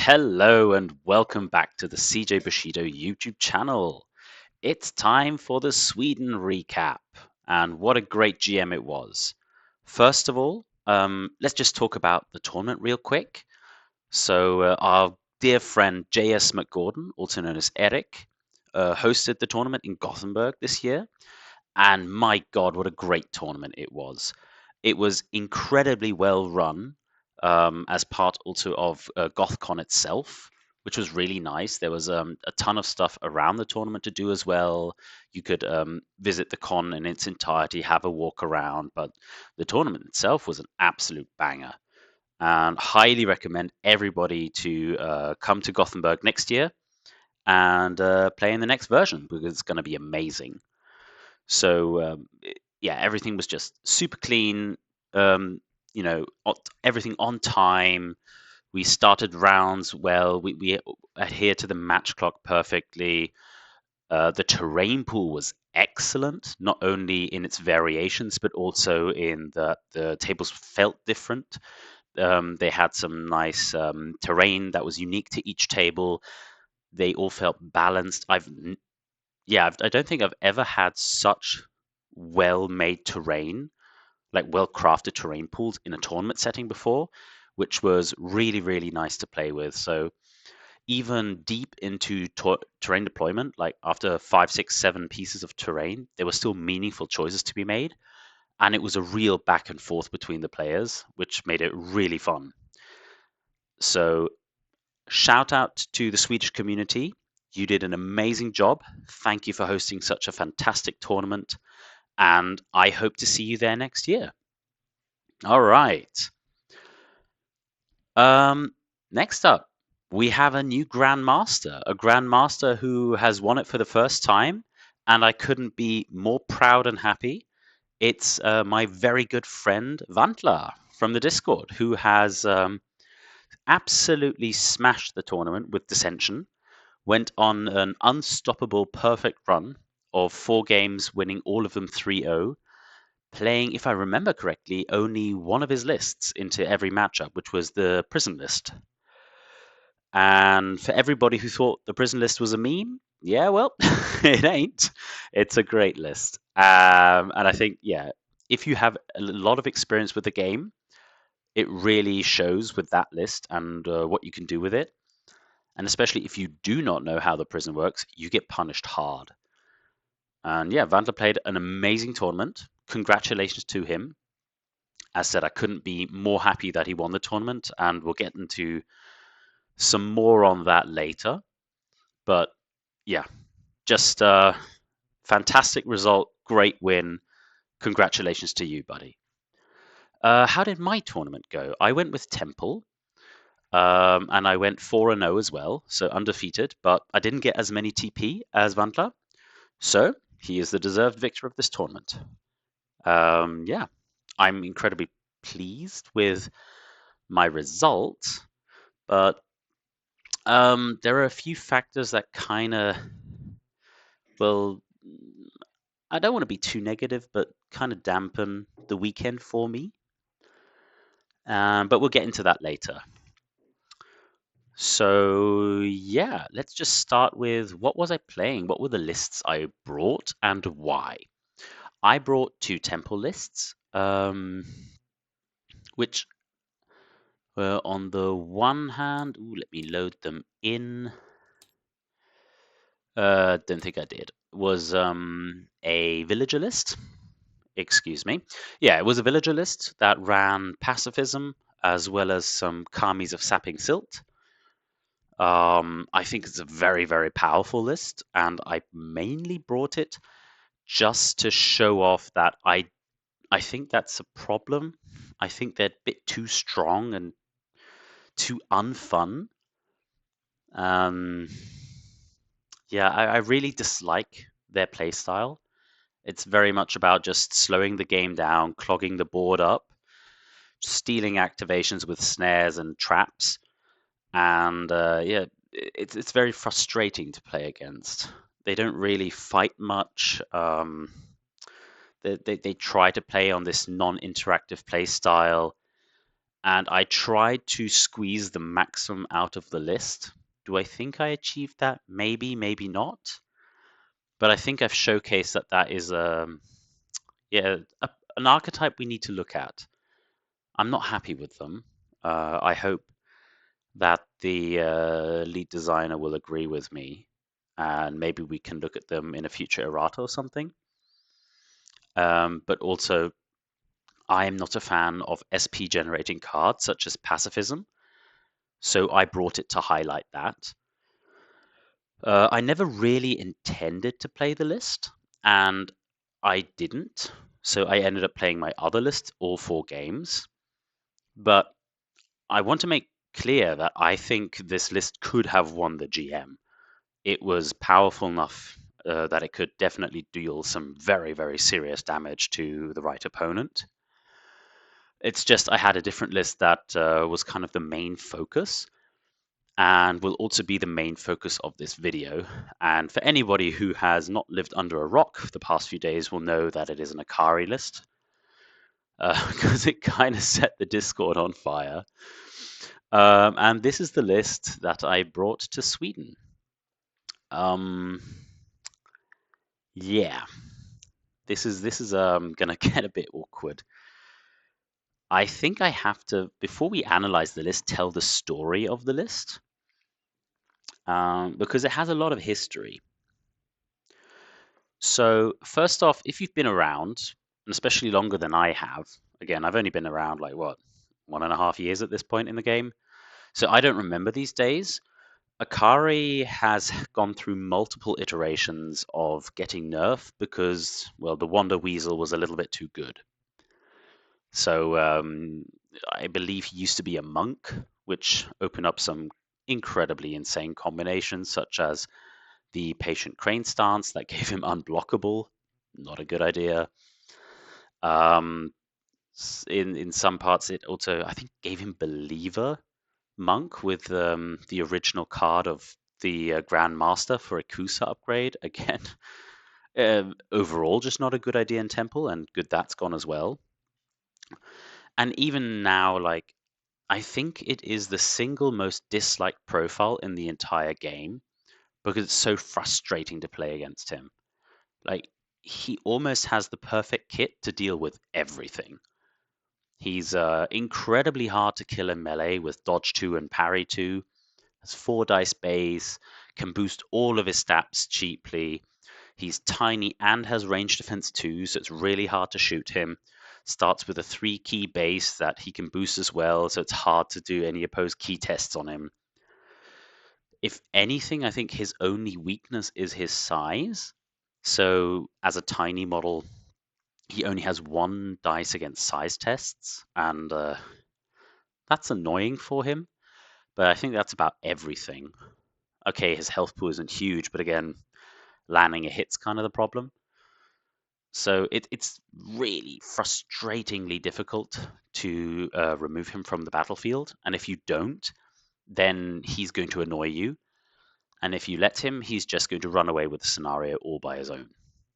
Hello and welcome back to the CJ Bushido YouTube channel. It's time for the Sweden recap, and what a great GM it was. First of all, let's just talk about the tournament real quick. Our dear friend JS McGordon, also known as Eric, hosted the tournament in Gothenburg this year, and my God, what a great tournament it was! It was incredibly well run, as part also of GothCon itself, which was really nice. There was a ton of stuff around the tournament to do as well. You could visit the con in its entirety, have a walk around, but the tournament itself was an absolute banger. And highly recommend everybody to come to Gothenburg next year and play in the next version because it's going to be amazing. Yeah, everything was just super clean. Um, everything on time. We started rounds well. We adhered to the match clock perfectly. The terrain pool was excellent, not only in its variations but also in the tables felt different. They had some nice terrain that was unique to each table. They all felt balanced. I don't think I've ever had such well-made terrain, like well-crafted terrain pools in a tournament setting before, which was really, really nice to play with. So even deep into terrain deployment, like after 5, 6, 7 pieces of terrain, there were still meaningful choices to be made. And it was a real back and forth between the players, which made it really fun. So shout out to the Swedish community. You did an amazing job. Thank you for hosting such a fantastic tournament. And I hope to see you there next year. All right. Um, Next up, we have a new Grandmaster who has won it for the first time, and I couldn't be more proud and happy. It's my very good friend Vantla from the Discord, who has absolutely smashed the tournament with Dissension, went on an unstoppable perfect run of 4 games, winning all of them 3-0, playing, if I remember correctly, only one of his lists into every matchup, which was the prison list. And for everybody who thought the prison list was a meme, yeah, well, it ain't. It's a great list. And I think, yeah, if you have a lot of experience with the game, it really shows with that list and what you can do with it. And especially if you do not know how the prison works, you get punished hard. And yeah, Vandler played an amazing tournament. Congratulations to him. As said, I couldn't be more happy that he won the tournament, and we'll get into some more on that later. But yeah, just a fantastic result, great win. Congratulations to you, buddy. How did my tournament go? I went with Temple, and I went 4-0 as well, so undefeated, but I didn't get as many TP as Vantla, so he is the deserved victor of this tournament. Yeah, I'm incredibly pleased with my result, but there are a few factors that kind of, well, I don't want to be too negative, but kind of dampen the weekend for me. But we'll get into that later. So yeah, let's just start with what was I playing? What were the lists I brought and why? I brought 2 temple lists, which were on the one hand, let me load them in. Don't think I did. Was a villager list. Excuse me. Yeah, it was a villager list that ran pacifism as well as some Kamis of Sapping Silt. I think it's a very, very powerful list, and I mainly brought it just to show off that I think that's a problem. I think they're a bit too strong and too unfun. Um, yeah, I really dislike their playstyle. It's very much about just slowing the game down, clogging the board up, stealing activations with snares and traps, and yeah, it's very frustrating to play against. They don't really fight much. They try to play on this non-interactive play style, and I tried to squeeze the maximum out of the list. Do I think I achieved that? Maybe, maybe not. But I think I've showcased that that is yeah an archetype we need to look at. I'm not happy with them. I hope that the lead designer will agree with me, and maybe we can look at them in a future errata or something. But also, I am not a fan of SP generating cards such as pacifism, so I brought it to highlight that. I never really intended to play the list, and I didn't. So I ended up playing my other list, all four games. But I want to make clear that I think this list could have won the GM. It was powerful enough that it could definitely deal some very, very serious damage to the right opponent. It's just I had a different list that was kind of the main focus and will also be the main focus of this video. And for anybody who has not lived under a rock for the past few days will know that it is an Akari list because it kind of set the Discord on fire. And this is the list that I brought to Sweden. Um, yeah, this is gonna get a bit awkward. I think I have to, before we analyze the list, tell the story of the list because it has a lot of history. So first off, if you've been around, and especially longer than I have, again, I've only been around like what, 1.5 years at this point in the game, so I don't remember these days. Akari has gone through multiple iterations of getting nerfed because, well, the Wonder Weasel was a little bit too good. So I believe he used to be a monk, which opened up some incredibly insane combinations, such as the patient crane stance that gave him unblockable. Not a good idea. Um, in some parts, it also I think gave him believer monk with the original card of the Grand Master for a Kusa upgrade. Again, overall, just not a good idea in Temple, and good that's gone as well. And even now, like I think it is the single most disliked profile in the entire game because it's so frustrating to play against him. Like he almost has the perfect kit to deal with everything. He's incredibly hard to kill in melee with dodge 2 and parry 2. Has 4 dice base, can boost all of his stats cheaply. He's tiny and has range defense 2, so it's really hard to shoot him. Starts with a 3 key base that he can boost as well, so it's hard to do any opposed key tests on him. If anything, I think his only weakness is his size. So, as a tiny model, he only has 1 dice against size tests, and that's annoying for him. But I think that's about everything. Okay, his health pool isn't huge, but again, landing a hit's kind of the problem. So it's really frustratingly difficult to remove him from the battlefield. And if you don't, then he's going to annoy you. And if you let him, he's just going to run away with the scenario all by his own.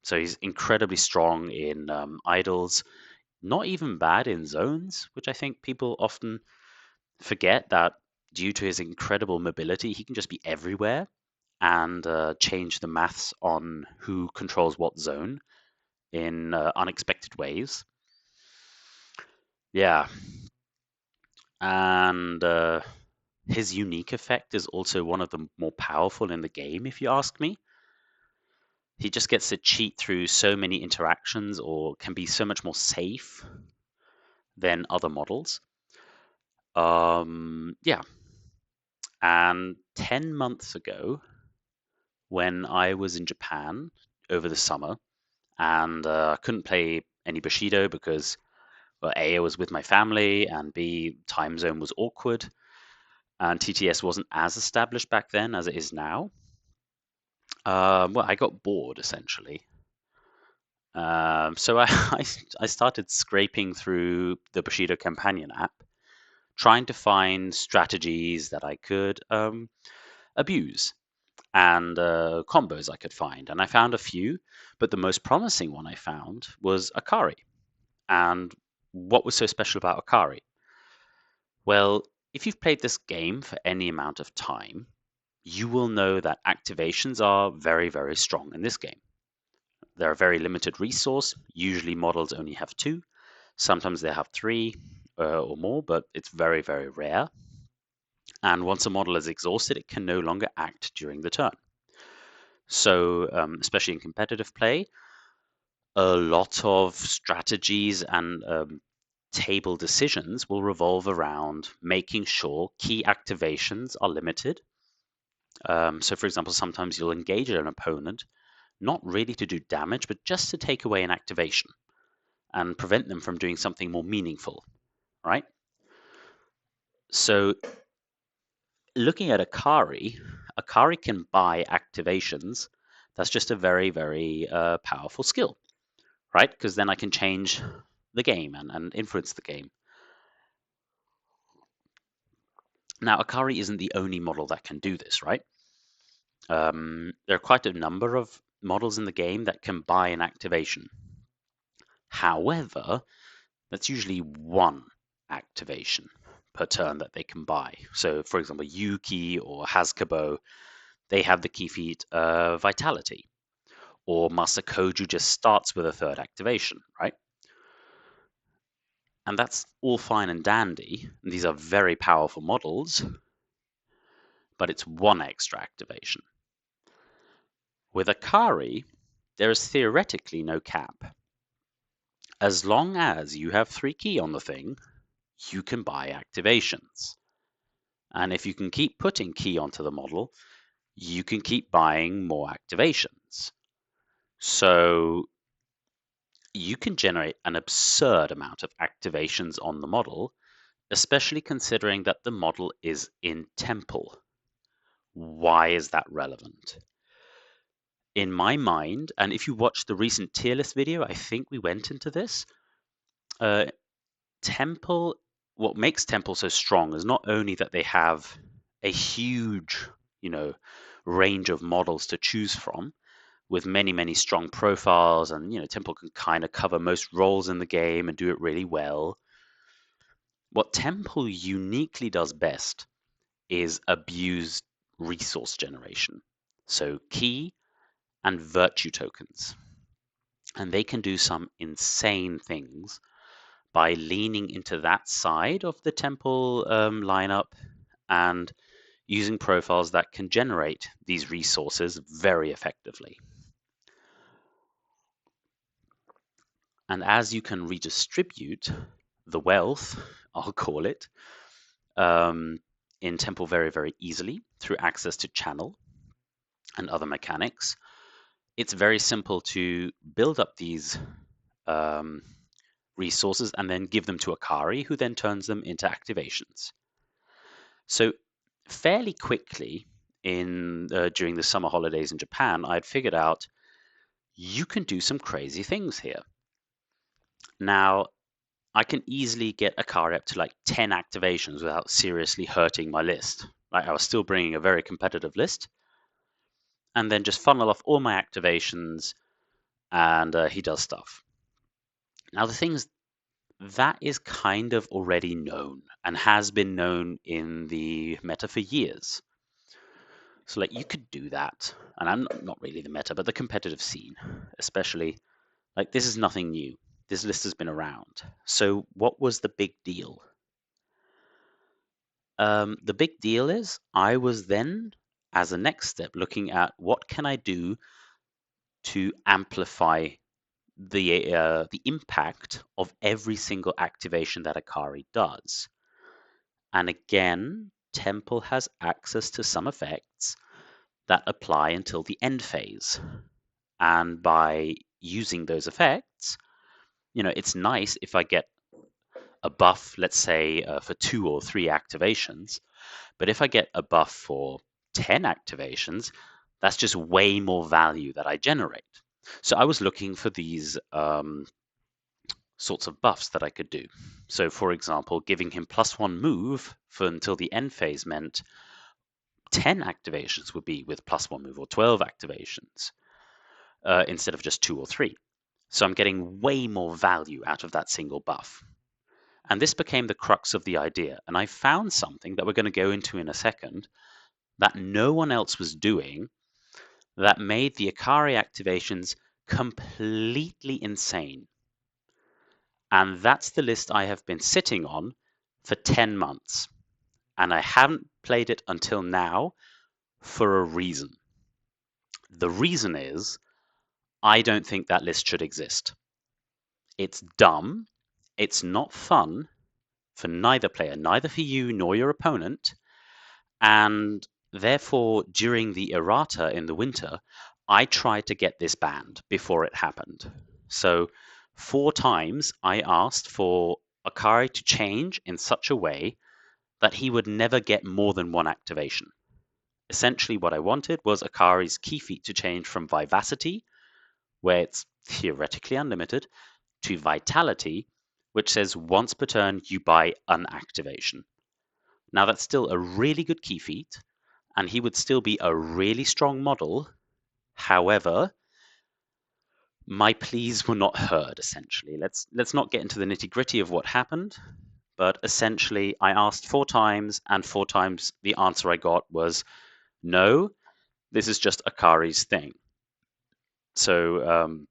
So he's incredibly strong in idols, not even bad in zones, which I think people often forget that due to his incredible mobility, he can just be everywhere and change the maths on who controls what zone in unexpected ways. Yeah, and his unique effect is also one of the more powerful in the game, if you ask me. He just gets to cheat through so many interactions or can be so much more safe than other models. Yeah, and 10 months ago, when I was in Japan over the summer, and I couldn't play any Bushido because, well, A, I was with my family, and B, time zone was awkward, and TTS wasn't as established back then as it is now. Well, I got bored essentially. So I started scraping through the Bushido Companion app, trying to find strategies that I could abuse and combos I could find. And I found a few, but the most promising one I found was Akari. And what was so special about Akari? Well, if you've played this game for any amount of time, you will know that activations are very, very strong in this game. They're a very limited resource. Usually models only have two. Sometimes they have three or more, but it's very, very rare. And once a model is exhausted, it can no longer act during the turn. So, especially in competitive play, a lot of strategies and table decisions will revolve around making sure key activations are limited. So, for example, sometimes you'll engage an opponent not really to do damage, but just to take away an activation and prevent them from doing something more meaningful, right? So, looking at Akari, Akari can buy activations. That's just a very, very powerful skill, right? Because then I can change the game and influence the game. Now, Akari isn't the only model that can do this, right? There are quite a number of models in the game that can buy an activation. However, that's usually one activation per turn that they can buy. So, for example, Yuki or Hazkabo, they have the key feat Vitality. Or Masakoju just starts with a third activation, right? And that's all fine and dandy. And these are very powerful models, but it's one extra activation. With Akari, there is theoretically no cap. As long as you have 3 key on the thing, you can buy activations. And if you can keep putting key onto the model, you can keep buying more activations. So you can generate an absurd amount of activations on the model, especially considering that the model is in Temple. Why is that relevant? In my mind, and if you watch the recent tier list video, I think we went into this. Uh, Temple, what makes Temple so strong is not only that they have a huge, you know, range of models to choose from, with many, many strong profiles, and Temple can kind of cover most roles in the game and do it really well. What Temple uniquely does best is abuse resource generation. So key and virtue tokens. And they can do some insane things by leaning into that side of the Temple lineup and using profiles that can generate these resources very effectively. And as you can redistribute the wealth, I'll call it, in Temple very, very easily through access to channel and other mechanics, it's very simple to build up these resources and then give them to Akari, who then turns them into activations. So fairly quickly during the summer holidays in Japan, I'd figured out you can do some crazy things here. Now, I can easily get Akari up to like 10 activations without seriously hurting my list. Like I was still bringing a very competitive list, and then just funnel off all my activations, and he does stuff. Now, the thing is, that is kind of already known and has been known in the meta for years. So, like, you could do that, and I'm not really the meta, but the competitive scene, especially, like, this is nothing new. This list has been around. So, what was the big deal? The big deal is I was then, as a next step, looking at what can I do to amplify the impact of every single activation that Akari does. And again, Temple has access to some effects that apply until the end phase. And by using those effects, it's nice if I get a buff, let's say, for 2 or 3 activations. But if I get a buff for 10 activations, that's just way more value that I generate. So I was looking for these sorts of buffs that I could do. So, for example, giving him +1 move for until the end phase meant 10 activations would be with +1 move, or 12 activations instead of just 2 or 3. So I'm getting way more value out of that single buff. And this became the crux of the idea. And I found something that we're going to go into in a second that no one else was doing that made the Akari activations completely insane. And that's the list I have been sitting on for 10 months. And I haven't played it until now for a reason. The reason is I don't think that list should exist. It's dumb. It's not fun for neither player, neither for you nor your opponent. And therefore, during the errata in the winter, I tried to get this banned before it happened. So, 4 times I asked for Akari to change in such a way that he would never get more than one activation. Essentially, what I wanted was Akari's key feat to change from Vivacity, where it's theoretically unlimited, to Vitality, which says once per turn you buy an activation. Now, that's still a really good key feat, and he would still be a really strong model. However, my pleas were not heard, essentially. Let's not get into the nitty-gritty of what happened, but essentially I asked 4 times, and 4 times the answer I got was no, this is just Akari's thing. So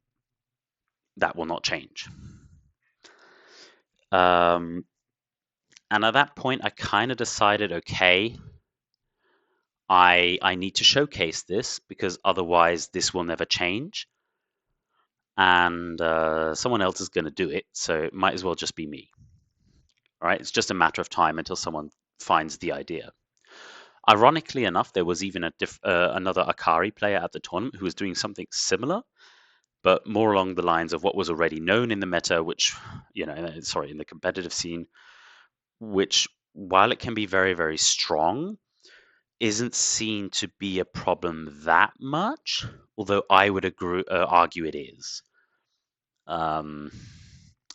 that will not change. And at that point, I kind of decided, okay, I need to showcase this because otherwise this will never change. And someone else is going to do it, so it might as well just be me. All right, it's just a matter of time until someone finds the idea. Ironically enough, there was even another Akari player at the tournament who was doing something similar, but more along the lines of what was already known in the meta, which, in the competitive scene, which, while it can be very, very strong, isn't seen to be a problem that much, although I would argue it is, um,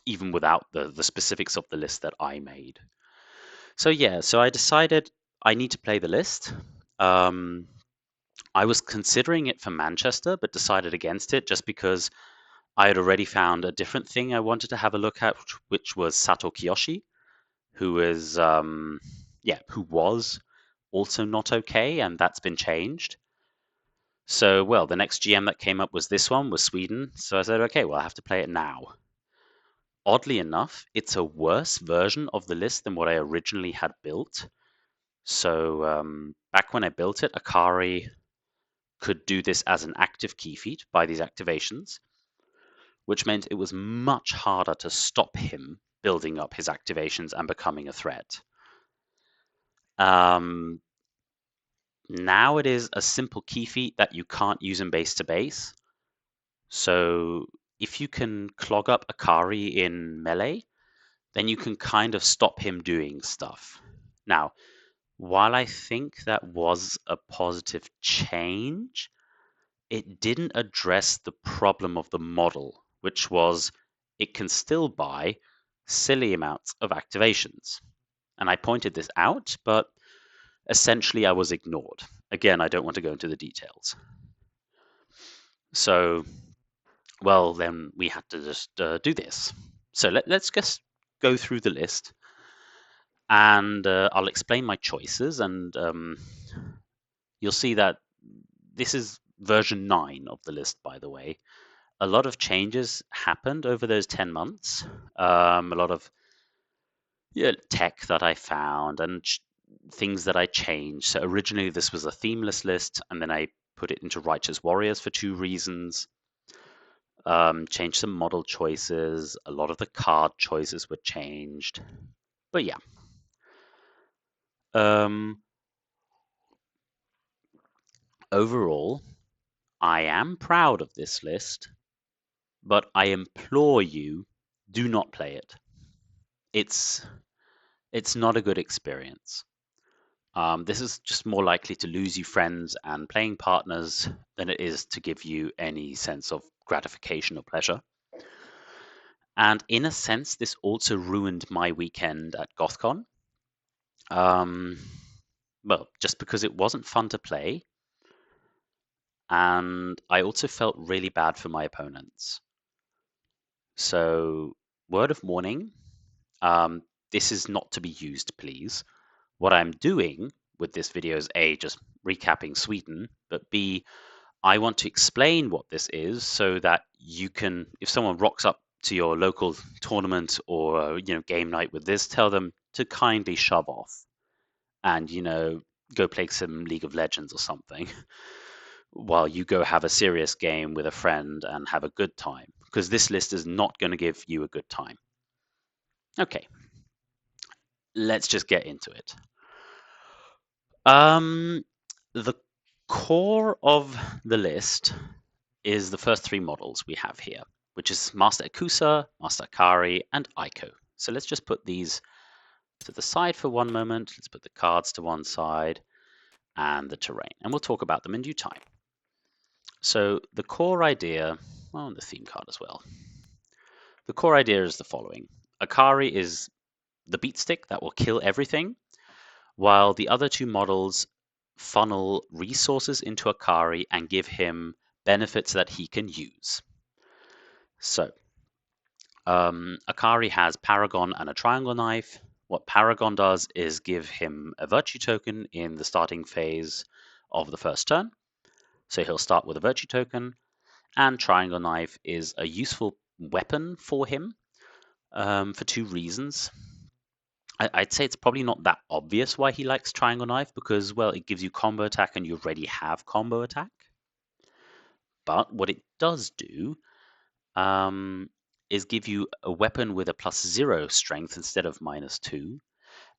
even without the specifics of the list that I made. So yeah, so I decided I need to play the list. I was considering it for Manchester, but decided against it just because I had already found a different thing I wanted to have a look at, which was Sato Kiyoshi, who is, who was also not okay, and that's been changed. So, well, the next GM that came up was this one, was Sweden. So I said, okay, well, I have to play it now. Oddly enough, it's a worse version of the list than what I originally had built. So back when I built it, Akari could do this as an active key feat by these activations, which meant it was much harder to stop him building up his activations and becoming a threat. Now it is a simple key feat that you can't use in base to base. So if you can clog up Akari in melee, then you can kind of stop him doing stuff. Now, while I think that was a positive change, it didn't address the problem of the model, which was it can still buy silly amounts of activations. And I pointed this out, but essentially I was ignored. Again, I don't want to go into the details. So, well, then we had to just do this. So let's just go through the list, and I'll explain my choices, and you'll see that this is version 9 of the list, by the way. A lot of changes happened over those 10 months. A lot of tech that I found and things that I changed. So originally this was a themeless list, and then I put it into Righteous Warriors for 2 reasons. Changed some model choices. A lot of the card choices were changed. But yeah. Overall, I am proud of this list, but I implore you, do not play it. It's not a good experience. This is just more likely to lose you friends and playing partners than it is to give you any sense of gratification or pleasure. And in a sense, this also ruined my weekend at GothCon. Well, just because it wasn't fun to play, and I also felt really bad for my opponents. So, word of warning, this is not to be used, please. What I'm doing with this video is A, just recapping Sweden, but B, I want to explain what this is so that you can, if someone rocks up to your local tournament or game night with this, tell them to kindly shove off and go play some League of Legends or something while you go have a serious game with a friend and have a good time, because this list is not going to give you a good time. Okay, let's just get into it. The core of the list is the first three models we have here, which is Master Akusa, Master Akari, and Aiko. So let's just put these to the side for one moment. Let's put the cards to one side and the terrain, and we'll talk about them in due time. So the core idea, well, and the theme card as well. The core idea is the following. Akari is the beat stick that will kill everything, while the other two models funnel resources into Akari and give him benefits that he can use. So Akari has Paragon and a Triangle Knife. What Paragon does is give him a Virtue token in the starting phase of the first turn. So he'll start with a Virtue token, and Triangle Knife is a useful weapon for him for two reasons. I'd say it's probably not that obvious why he likes Triangle Knife, because, well, it gives you combo attack and you already have combo attack. But what it does do is give you a weapon with a +0 strength instead of -2,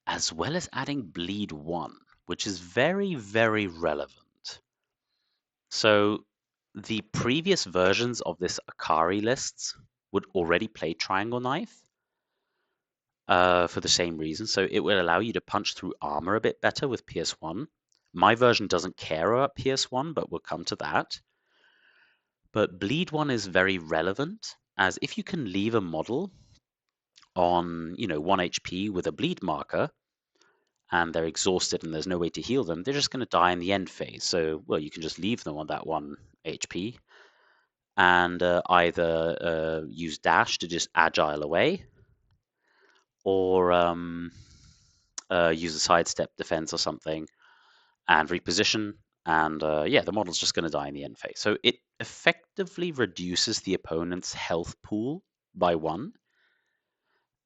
as well as adding bleed 1, which is very, very relevant. So the previous versions of this Akari lists would already play Triangle Knife for the same reason. So it will allow you to punch through armor a bit better with PS1. My version doesn't care about PS1, but we'll come to that. But bleed 1 is very relevant, as if you can leave a model on 1 HP with a bleed marker and they're exhausted and there's no way to heal them, they're just going to die in the end phase. So, well, you can just leave them on that 1 HP and either use dash to just agile away, or use a sidestep defense or something and reposition, and yeah, the model's just going to die in the end phase. So it effectively reduces the opponent's health pool by 1.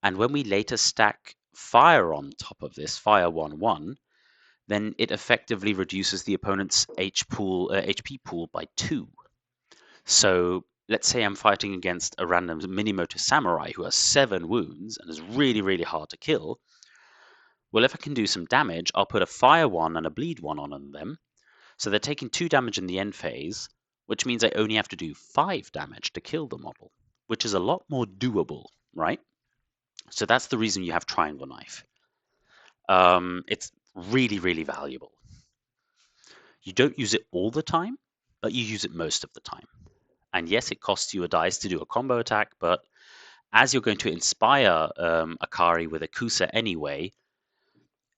And when we later stack fire on top of this, fire 1/1, then it effectively reduces the opponent's HP pool by 2. So let's say I'm fighting against a random Minimoto Samurai who has 7 wounds and is really, really hard to kill. Well, if I can do some damage, I'll put a fire 1 and a bleed 1 on them. So they're taking 2 damage in the end phase, which means I only have to do 5 damage to kill the model, which is a lot more doable, right? So that's the reason you have Triangle Knife. It's really, really valuable. You don't use it all the time, but you use it most of the time. And yes, it costs you a dice to do a combo attack, but as you're going to inspire Akari with Akusa anyway,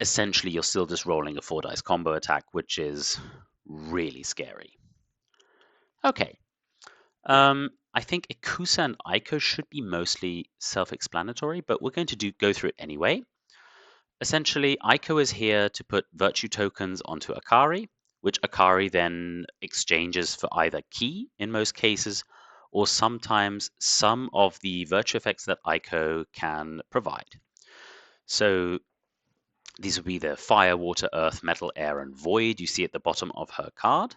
essentially you're still just rolling a 4 dice combo attack, which is really scary. Okay. I think Akusa and Aiko should be mostly self-explanatory, but we're going to go through it anyway. Essentially, Aiko is here to put virtue tokens onto Akari, which Akari then exchanges for either ki in most cases, or sometimes some of the virtue effects that Aiko can provide. So these would be the fire, water, earth, metal, air, and void you see at the bottom of her card.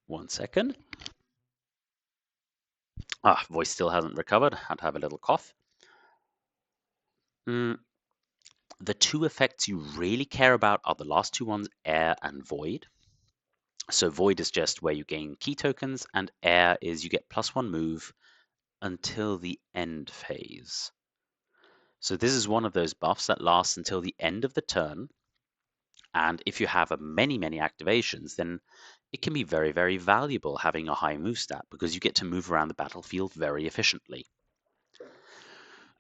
One second. Voice still hasn't recovered. Had to have a little cough. The two effects you really care about are the last two ones, air and void. So void is just where you gain key tokens, and air is you get +1 move until the end phase. So this is one of those buffs that lasts until the end of the turn. And if you have many, many activations, then it can be very, very valuable having a high move stat, because you get to move around the battlefield very efficiently.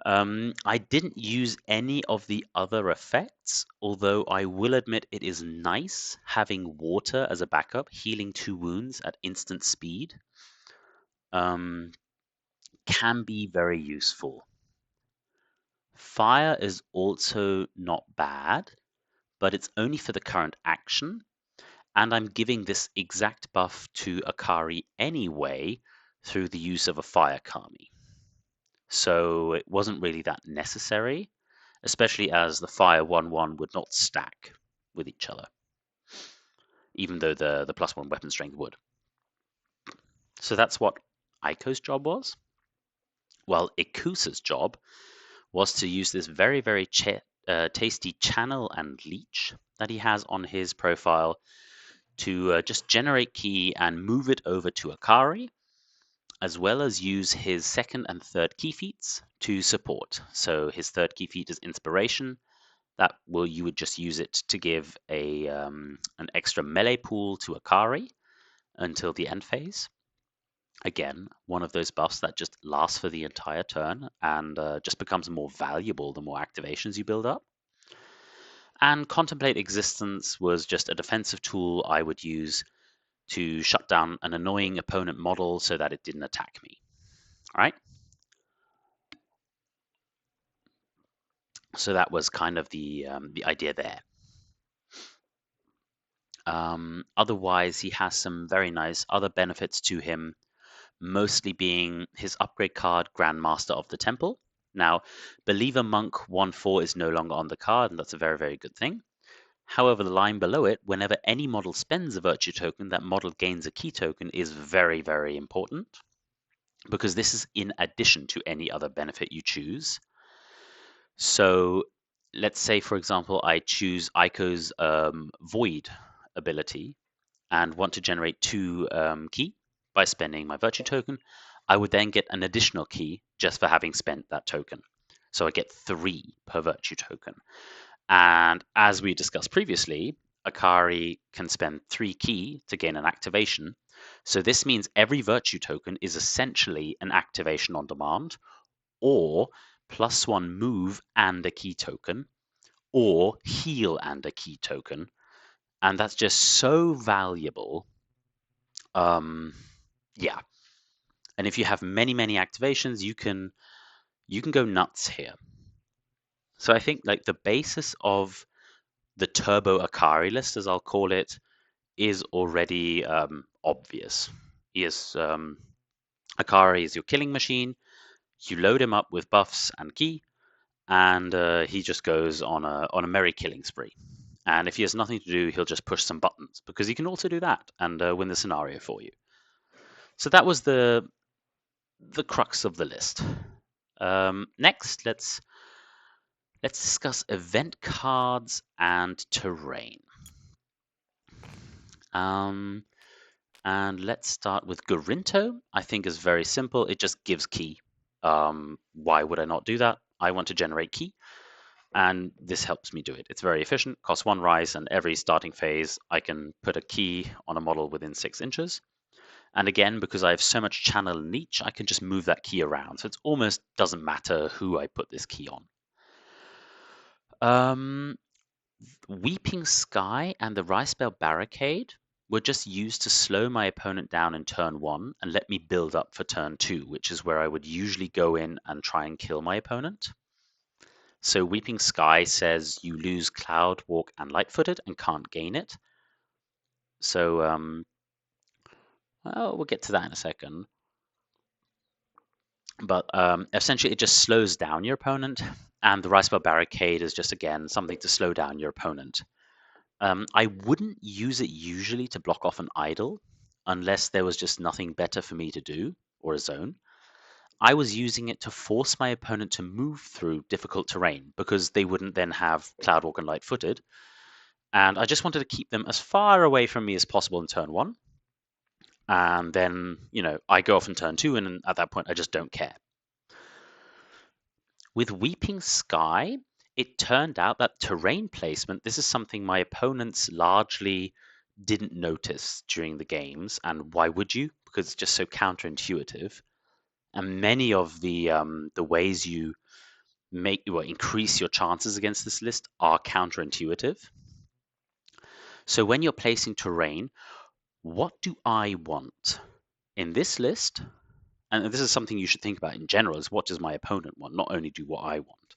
I didn't use any of the other effects, although I will admit it is nice having water as a backup, healing 2 wounds at instant speed. Can be very useful. Fire is also not bad, but it's only for the current action, and I'm giving this exact buff to Akari anyway through the use of a Fire Kami. So it wasn't really that necessary, especially as the Fire 1/1 would not stack with each other, even though the +1 weapon strength would. So that's what Aiko's job was. Well, Ikusa's job was to use this very, very tasty channel and leech that he has on his profile to just generate ki and move it over to Akari, as well as use his second and third ki feats to support. So his third ki feat is inspiration. You would just use it to give an extra melee pool to Akari until the end phase. Again, one of those buffs that just lasts for the entire turn and just becomes more valuable the more activations you build up. And Contemplate Existence was just a defensive tool I would use to shut down an annoying opponent model so that it didn't attack me. All right? So that was kind of the idea there. Otherwise, he has some very nice other benefits to him, mostly being his upgrade card, Grandmaster of the Temple. Now, Believer Monk 1/4 is no longer on the card, and that's a very, very good thing. However, the line below it, whenever any model spends a virtue token, that model gains a ki token, is very, very important, because this is in addition to any other benefit you choose. So let's say, for example, I choose Aiko's Void ability and want to generate 2 ki by spending my virtue token. I would then get an additional ki just for having spent that token. So I get 3 per virtue token. And as we discussed previously, Akari can spend 3 ki to gain an activation. So this means every virtue token is essentially an activation on demand, or +1 move and a ki token, or heal and a ki token. And that's just so valuable. Yeah. And if you have many, many activations, you can go nuts here. So I think like the basis of the Turbo Akari list, as I'll call it, is already obvious. Yes, Akari is your killing machine. You load him up with buffs and ki, and he just goes on a merry killing spree. And if he has nothing to do, he'll just push some buttons, because he can also do that and win the scenario for you. So that was the crux of the list. Next, let's discuss event cards and terrain. And let's start with Gorinto. I think is very simple. It just gives ki. Why would I not do that? I want to generate ki, and this helps me do it. It's very efficient, costs 1 rice, and every starting phase I can put a ki on a model within 6 inches. And again, because I have so much channel and leech, I can just move that ki around. So it almost doesn't matter who I put this ki on. Weeping Sky and the Rice Bell Barricade were just used to slow my opponent down in turn 1 and let me build up for turn 2, which is where I would usually go in and try and kill my opponent. So Weeping Sky says you lose Cloud, Walk, and Light-footed and can't gain it. So we'll get to that in a second. But essentially, it just slows down your opponent, and the Rice Bell Barricade is just, again, something to slow down your opponent. I wouldn't use it usually to block off an idol, unless there was just nothing better for me to do, or a zone. I was using it to force my opponent to move through difficult terrain, because they wouldn't then have Cloudwalk and Light-footed. And I just wanted to keep them as far away from me as possible in turn 1. And then, I go off in turn 2, and at that point, I just don't care. With Weeping Sky, it turned out that terrain placement, this is something my opponents largely didn't notice during the games. And why would you? Because it's just so counterintuitive. And many of the ways you increase your chances against this list are counterintuitive. So when you're placing terrain, what do I want? In this list, and this is something you should think about in general, is what does my opponent want? Not only do what I want.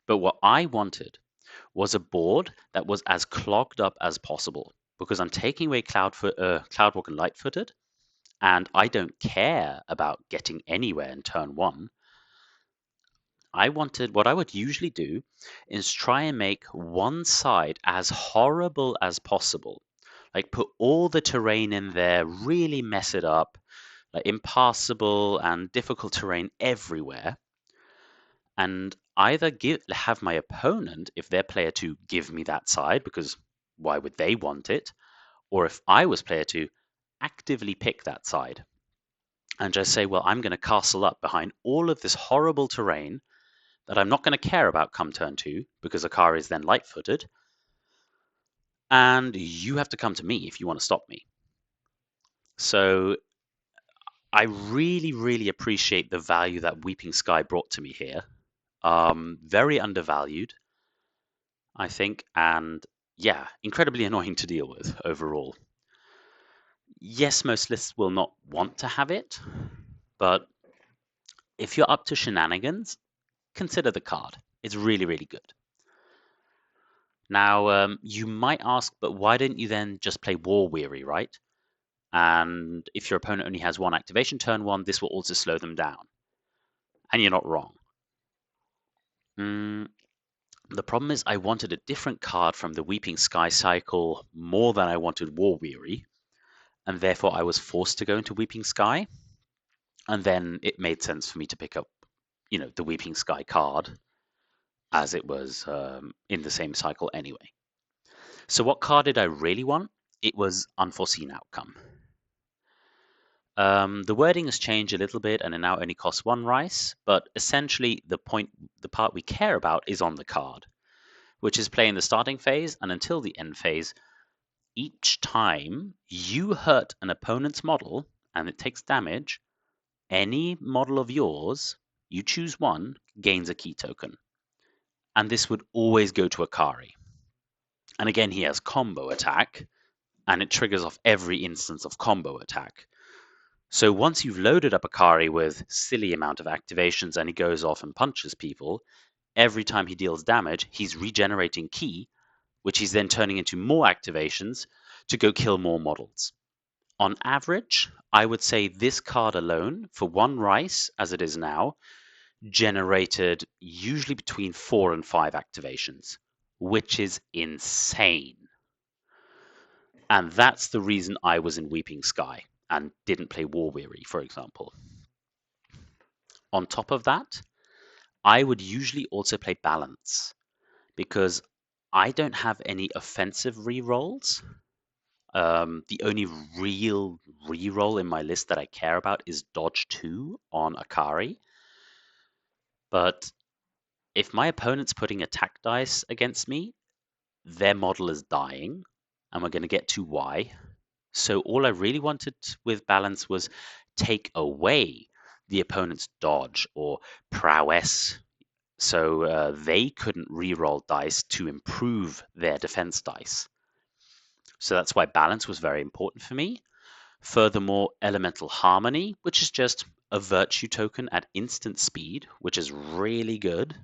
But what I wanted was a board that was as clogged up as possible because I'm taking away Cloudwalk and Lightfooted, and I don't care about getting anywhere in turn one. I wanted what I would usually do is try and make one side as horrible as possible. Like put all the terrain in there, really mess it up, like impassable and difficult terrain everywhere, and either have my opponent, if they're player two, give me that side because why would they want it? Or if I was player two, actively pick that side and just say, well, I'm going to castle up behind all of this horrible terrain that I'm not going to care about come turn two because Akari is then light footed. And you have to come to me if you want to stop me. So I really, really appreciate the value that Weeping Sky brought to me here. Very undervalued, I think, and yeah, incredibly annoying to deal with overall. Yes, most lists will not want to have it, but if you're up to shenanigans, consider the card. It's really, really good. Now, you might ask, but why didn't you then just play War Weary, right? And if your opponent only has one activation turn one, this will also slow them down. And you're not wrong. Mm, the problem is I wanted a different card from the Weeping Sky cycle more than I wanted War Weary, and therefore I was forced to go into Weeping Sky. And then it made sense for me to pick up, the Weeping Sky card as it was in the same cycle anyway. So what card did I really want? It was Unforeseen Outcome. The wording has changed a little bit and it now only costs one rice, but essentially the part we care about is on the card, which is playing the starting phase and until the end phase. Each time you hurt an opponent's model and it takes damage, any model of yours, you choose one, gains a key token. And this would always go to Akari. And again, he has combo attack, and it triggers off every instance of combo attack. So once you've loaded up Akari with silly amount of activations and he goes off and punches people, every time he deals damage, he's regenerating ki, which he's then turning into more activations to go kill more models. On average, I would say this card alone, for one rice, as it is now, generated usually between 4 and 5 activations, which is insane. And that's the reason I was in Weeping Sky and didn't play War Weary, for example. On top of that, I would usually also play Balance because I don't have any offensive rerolls. The only real reroll in my list that I care about is Dodge 2 on Akari. But if my opponent's putting attack dice against me, their model is dying, and we're going to get to why. So all I really wanted with Balance was take away the opponent's dodge or prowess so they couldn't reroll dice to improve their defense dice. So that's why Balance was very important for me. Furthermore, Elemental Harmony, which is just a virtue token at instant speed, which is really good.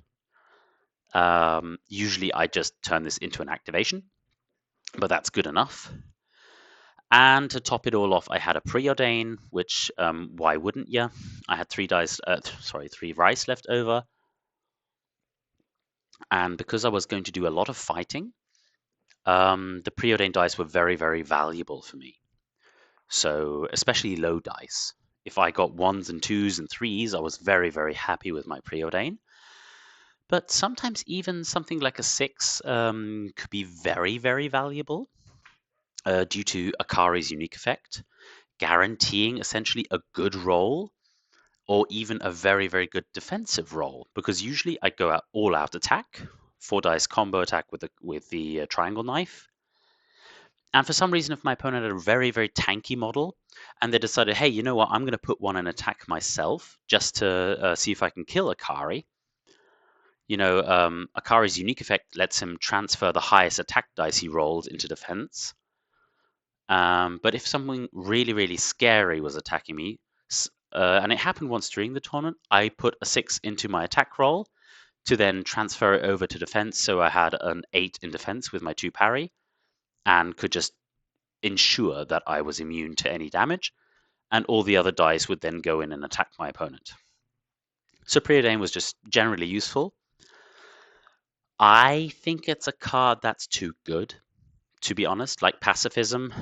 Usually I just turn this into an activation, but that's good enough. And to top it all off, I had a Preordain, which why wouldn't you? I had 3 rice left over, and because I was going to do a lot of fighting, the Preordain dice were very, very valuable for me. So especially low dice. If I got 1s and 2s and 3s, I was very, very happy with my Preordain. But sometimes even something like a 6 could be very, very valuable due to Akari's unique effect, guaranteeing essentially a good roll or even a very, very good defensive roll. Because usually I go out all out attack, 4 dice combo attack with the triangle knife. And for some reason, if my opponent had a very, very tanky model and they decided, hey, you know what, I'm going to put one in attack myself just to see if I can kill Akari. Akari's unique effect lets him transfer the highest attack dice he rolls into defense. But if something really, really scary was attacking me, and it happened once during the tournament, I put a 6 into my attack roll to then transfer it over to defense. So I had an 8 in defense with my 2 parry and could just ensure that I was immune to any damage, and all the other dice would then go in and attack my opponent. So Preordain was just generally useful. I think it's a card that's too good, to be honest. Like Pacifism,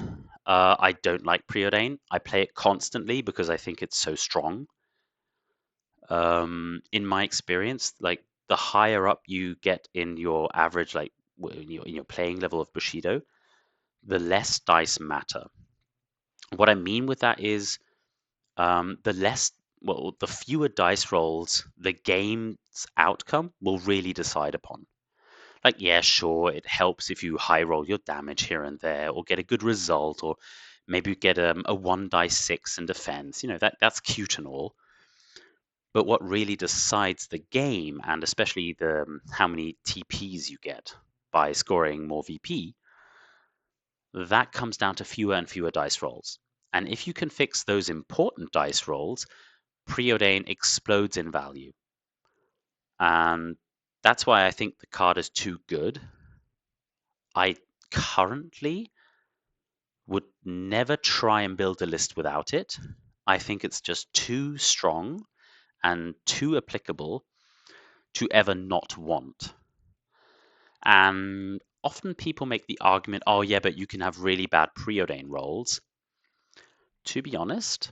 I don't like Preordain. I play it constantly because I think it's so strong. In my experience, like the higher up you get in your average, like in your playing level of Bushido, the less dice matter. What I mean with that is the fewer dice rolls the game's outcome will really decide upon. Like, yeah, sure, it helps if you high roll your damage here and there, or get a good result, or maybe get a 1 die 6 in defense. That's cute and all. But what really decides the game, and especially the how many TPs you get by scoring more VP, that comes down to fewer and fewer dice rolls. And if you can fix those important dice rolls, Preordain explodes in value. And that's why I think the card is too good. I currently would never try and build a list without it. I think it's just too strong and too applicable to ever not want. And often people make the argument, oh, yeah, but you can have really bad Preordain rolls. To be honest,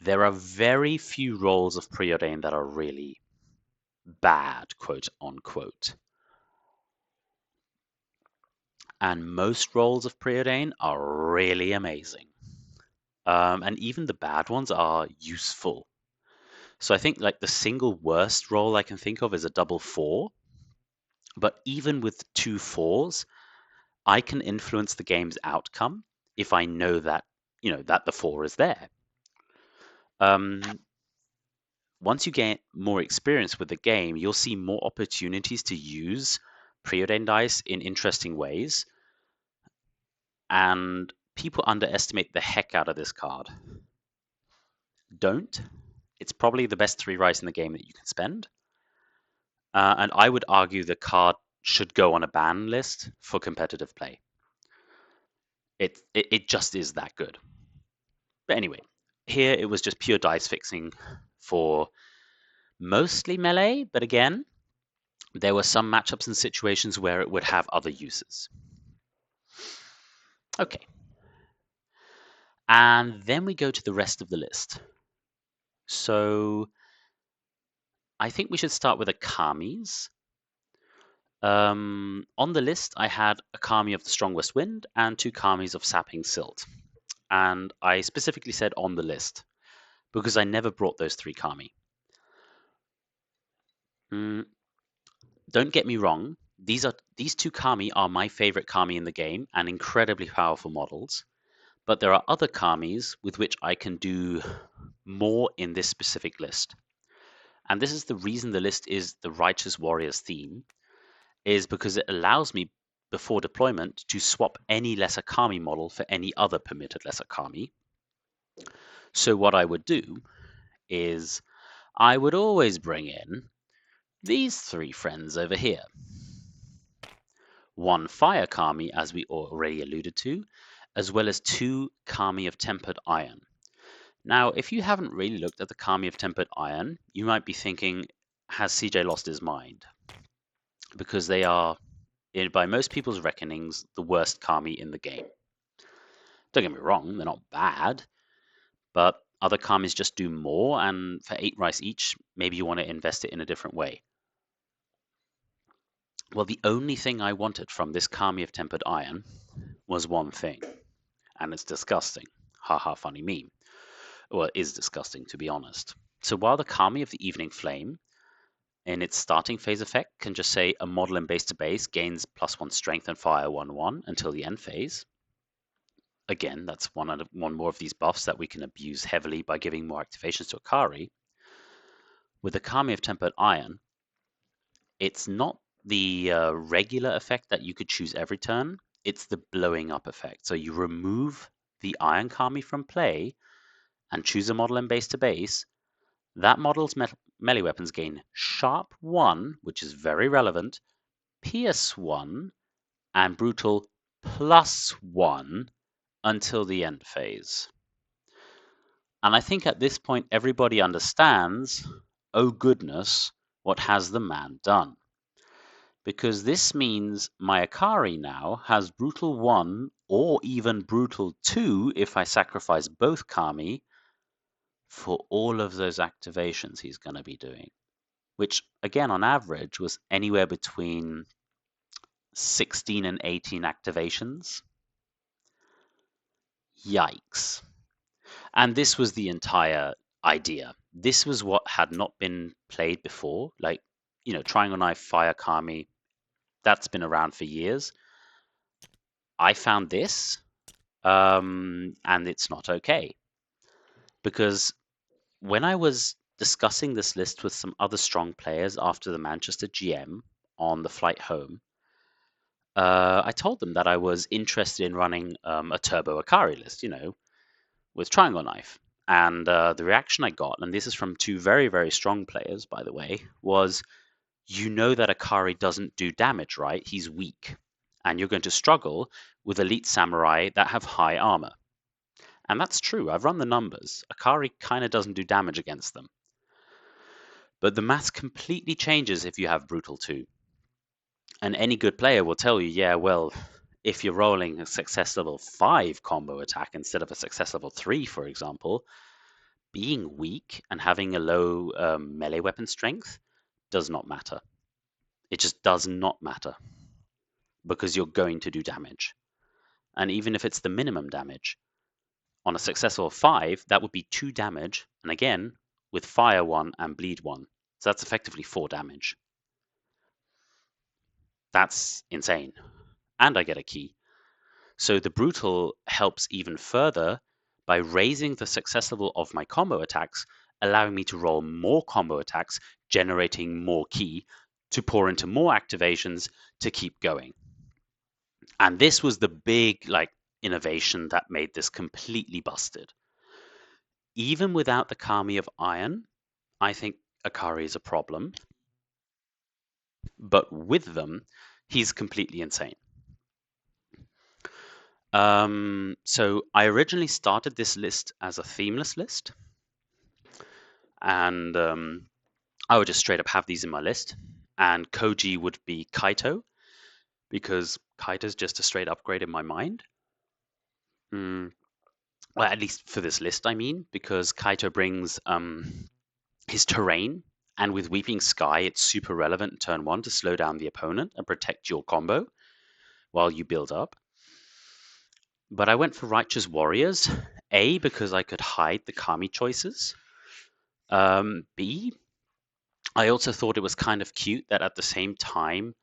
there are very few rolls of Preordain that are really bad, quote unquote. And most rolls of Preordain are really amazing. And even the bad ones are useful. So I think like the single worst roll I can think of is a double 4. But even with 2 4s, I can influence the game's outcome if I know that, that the 4 is there. Um, Once you get more experience with the game, you'll see more opportunities to use Preordain dice in interesting ways. And people underestimate the heck out of this card. Don't. It's probably the best 3 rice in the game that you can spend. And I would argue the card should go on a ban list for competitive play. It just is that good. But anyway, here it was just pure dice fixing for mostly melee, but again, there were some matchups and situations where it would have other uses. Okay. And then we go to the rest of the list. So I think we should start with Akamis. On the list, I had a Kami of the Strong West Wind and 2 Kamis of Sapping Silt. And I specifically said on the list because I never brought those 3 Kami. Don't get me wrong, these 2 Kami are my favorite Kami in the game and incredibly powerful models. But there are other Kamis with which I can do more in this specific list. And this is the reason the list is the Righteous Warriors theme, is because it allows me, before deployment, to swap any lesser Kami model for any other permitted lesser Kami. So what I would do is I would always bring in these 3 friends over here. 1 Fire Kami, as we already alluded to, as well as 2 Kami of Tempered Iron. Now, if you haven't really looked at the Kami of Tempered Iron, you might be thinking, has CJ lost his mind? Because they are, by most people's reckonings, the worst Kami in the game. Don't get me wrong, they're not bad, but other Kamis just do more, and for 8 rice each, maybe you want to invest it in a different way. Well, the only thing I wanted from this Kami of Tempered Iron was one thing, and it's disgusting. Haha, funny meme. Well, it is disgusting, to be honest. So while the Kami of the Evening Flame in its starting phase effect can just say a model in base to base gains +1 strength and fire 1/1 until the end phase. Again, that's one more of these buffs that we can abuse heavily by giving more activations to Akari. With the Kami of Tempered Iron, it's not the regular effect that you could choose every turn, it's the blowing up effect. So you remove the Iron Kami from play and choose a model in base to base, that model's melee weapons gain Sharp 1, which is very relevant, Pierce 1, and Brutal +1 until the end phase. And I think at this point everybody understands, oh goodness, what has the man done? Because this means my Akari now has Brutal 1 or even Brutal 2 if I sacrifice both Kami for all of those activations he's going to be doing. Which, again, on average was anywhere between 16 and 18 activations. Yikes. And this was the entire idea. This was what had not been played before. Like, Triangle Knife, Fire Kami, that's been around for years. I found this, and it's not okay. Because when I was discussing this list with some other strong players after the Manchester GM on the flight home, I told them that I was interested in running a Turbo Akari list, with Triangle Knife. And the reaction I got, and this is from two very, very strong players, by the way, was you know that Akari doesn't do damage, right? He's weak. And you're going to struggle with elite samurai that have high armor. And that's true. I've run the numbers. Akari kind of doesn't do damage against them. But the math completely changes if you have Brutal 2. And any good player will tell you, yeah, well, if you're rolling a success level 5 combo attack instead of a success level 3, for example, being weak and having a low melee weapon strength does not matter. It just does not matter because you're going to do damage. And even if it's the minimum damage, on a successful 5, that would be 2 damage. And again, with Fire 1 and Bleed 1. So that's effectively 4 damage. That's insane. And I get a key. So the Brutal helps even further by raising the success level of my combo attacks, allowing me to roll more combo attacks, generating more key to pour into more activations to keep going. And this was the big innovation that made this completely busted. Even without the Kami of Iron, I think Akari is a problem. But with them, he's completely insane. So I originally started this list as a themeless list. And I would just straight up have these in my list. And Koji would be Kaito, because Kaito's just a straight upgrade in my mind. Well, at least for this list, I mean, because Kaito brings his terrain, and with Weeping Sky, it's super relevant in turn 1 to slow down the opponent and protect your combo while you build up. But I went for Righteous Warriors, A, because I could hide the Kami choices. B, I also thought it was kind of cute that at the same time,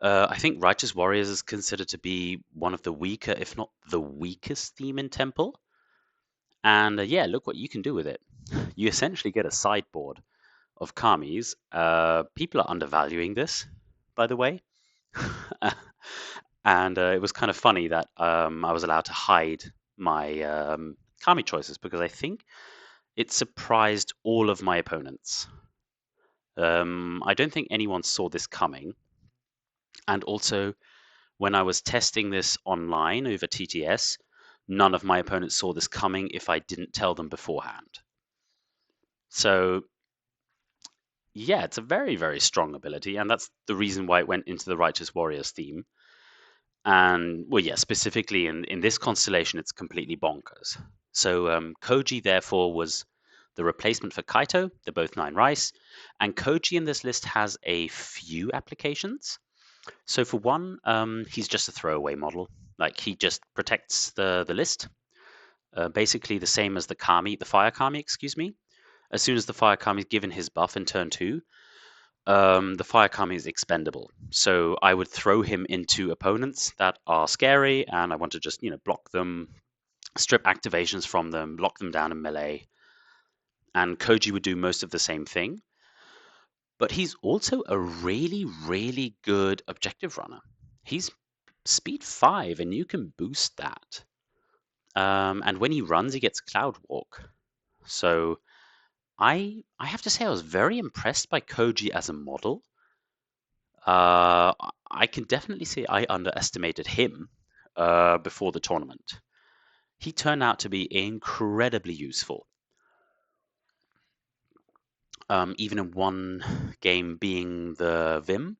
I think Righteous Warriors is considered to be one of the weaker, if not the weakest theme in Temple. And yeah, look what you can do with it. You essentially get a sideboard of Kamis. People are undervaluing this, by the way. And it was kind of funny that I was allowed to hide my Kami choices because I think it surprised all of my opponents. I don't think anyone saw this coming. And also, when I was testing this online over TTS, none of my opponents saw this coming if I didn't tell them beforehand. So, yeah, it's a very, very strong ability, and that's the reason why it went into the Righteous Warriors theme. And, well, yeah, specifically in this constellation, it's completely bonkers. So, Koji, therefore, was the replacement for Kaito. They're both 9 rice. And Koji in this list has a few applications. So for one, he's just a throwaway model. Like he just protects the list. Basically the same as the Fire Kami, excuse me. As soon as the Fire Kami is given his buff in turn 2, the Fire Kami is expendable. So I would throw him into opponents that are scary, and I want to just block them, strip activations from them, lock them down in melee. And Koji would do most of the same thing. But he's also a really, really good objective runner. He's speed 5, and you can boost that. And when he runs, he gets Cloud Walk. So I have to say I was very impressed by Koji as a model. Uh, I can definitely say I underestimated him before the tournament. He turned out to be incredibly useful. Even in one game being the Vim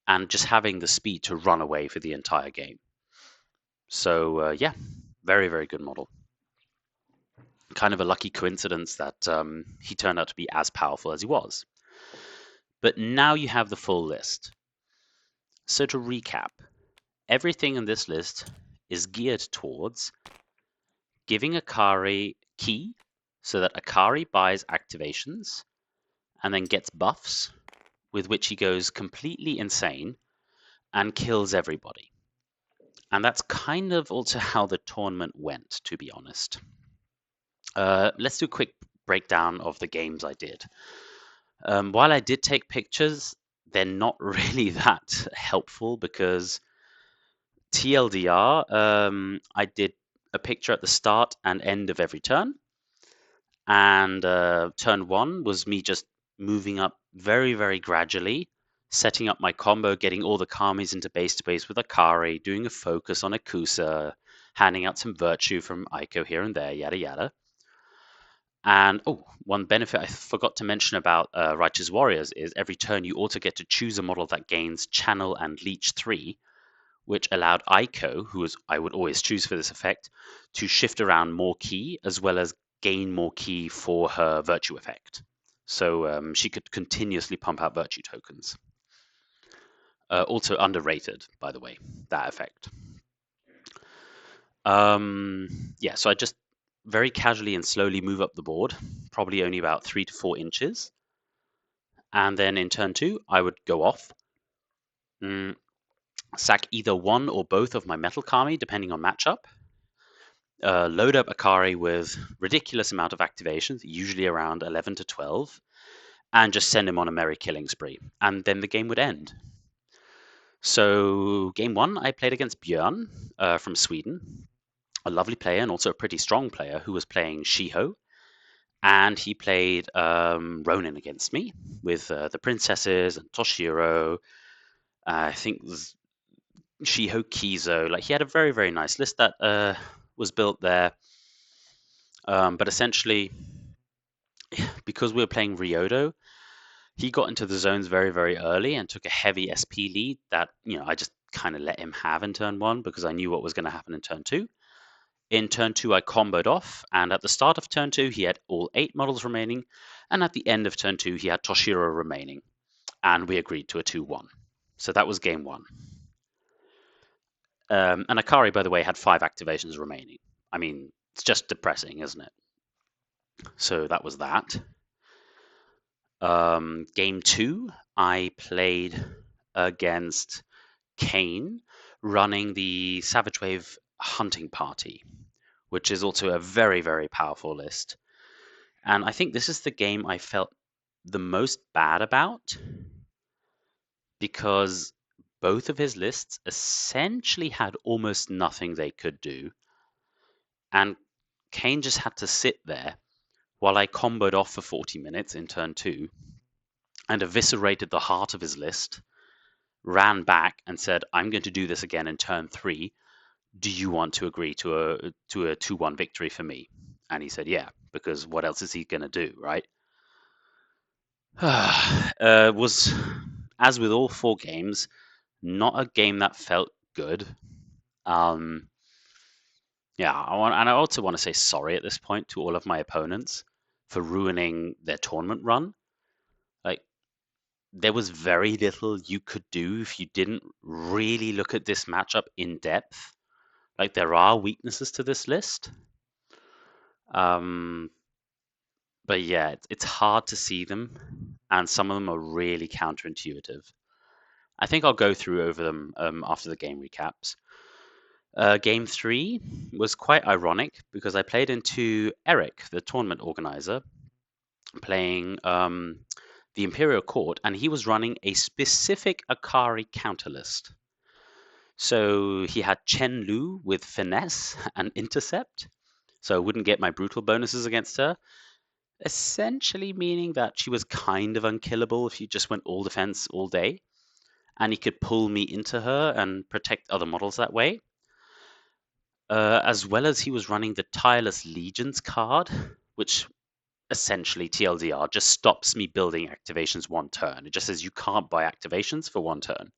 and just having the speed to run away for the entire game. So yeah, very, very good model. Kind of a lucky coincidence that he turned out to be as powerful as he was. But now you have the full list. So to recap, everything in this list is geared towards giving Akari key so that Akari buys activations and then gets buffs with which he goes completely insane and kills everybody. And that's kind of also how the tournament went, to be honest. Let's do a quick breakdown of the games I did. While I did take pictures, they're not really that helpful because TLDR, I did a picture at the start and end of every turn. And turn one was me just moving up very, very gradually, setting up my combo, getting all the Kamis into base to base with Akari, doing a focus on Akusa, handing out some virtue from Aiko here and there, yada yada. And one benefit I forgot to mention about Righteous Warriors is every turn you also get to choose a model that gains Channel and Leech 3, which allowed Aiko, I would always choose for this effect, to shift around more ki as well as gain more ki for her virtue effect. So she could continuously pump out virtue tokens. Also underrated, by the way, that effect. Yeah, so I just very casually and slowly move up the board, probably only about 3 to 4 inches. And then in turn two, I would go off, sack either one or both of my Metal Kami, depending on matchup, load up Akari with ridiculous amount of activations, usually around 11 to 12, and just send him on a merry killing spree. And then the game would end. So game one, I played against Björn from Sweden, a lovely player and also a pretty strong player who was playing Shiho. And he played Ronin against me with the princesses and Toshiro. I think Shiho Kizo. Like he had a very, very nice list that was built there. But essentially, because we were playing Ryodo, he got into the zones very, very early and took a heavy SP lead that, I just kind of let him have in turn one because I knew what was going to happen in turn two. In turn two, I comboed off, and at the start of turn two, he had all 8 models remaining, and at the end of turn two, he had Toshiro remaining, and we agreed to a 2-1. So that was game one. And Akari, by the way, had 5 activations remaining. I mean, it's just depressing, isn't it? So that was that. Game two, I played against Kane, running the Savage Wave Hunting Party, which is also a very, very powerful list. And I think this is the game I felt the most bad about because both of his lists essentially had almost nothing they could do. And Kane just had to sit there while I comboed off for 40 minutes in turn two and eviscerated the heart of his list, ran back and said, I'm going to do this again in turn three. Do you want to agree to a 2-1 victory for me? And he said, yeah, because what else is he going to do, right? Was, as with all 4 games, not a game that felt good. Yeah, I also want to say sorry at this point to all of my opponents for ruining their tournament run. Like, there was very little you could do if you didn't really look at this matchup in depth. Like, there are weaknesses to this list. But yeah, it's hard to see them, and some of them are really counterintuitive. I think I'll go through over them after the game recaps. Game three was quite ironic because I played into Eric, the tournament organizer, playing the Imperial Court, and he was running a specific Akari counter list. So he had Chen Lu with finesse and intercept, so I wouldn't get my brutal bonuses against her. essentially meaning that she was kind of unkillable if you just went all defense all day, and he could pull me into her and protect other models that way. As well as he was running the Tireless Legions card, which essentially TLDR just stops me building activations one turn. It just says you can't buy activations for one turn.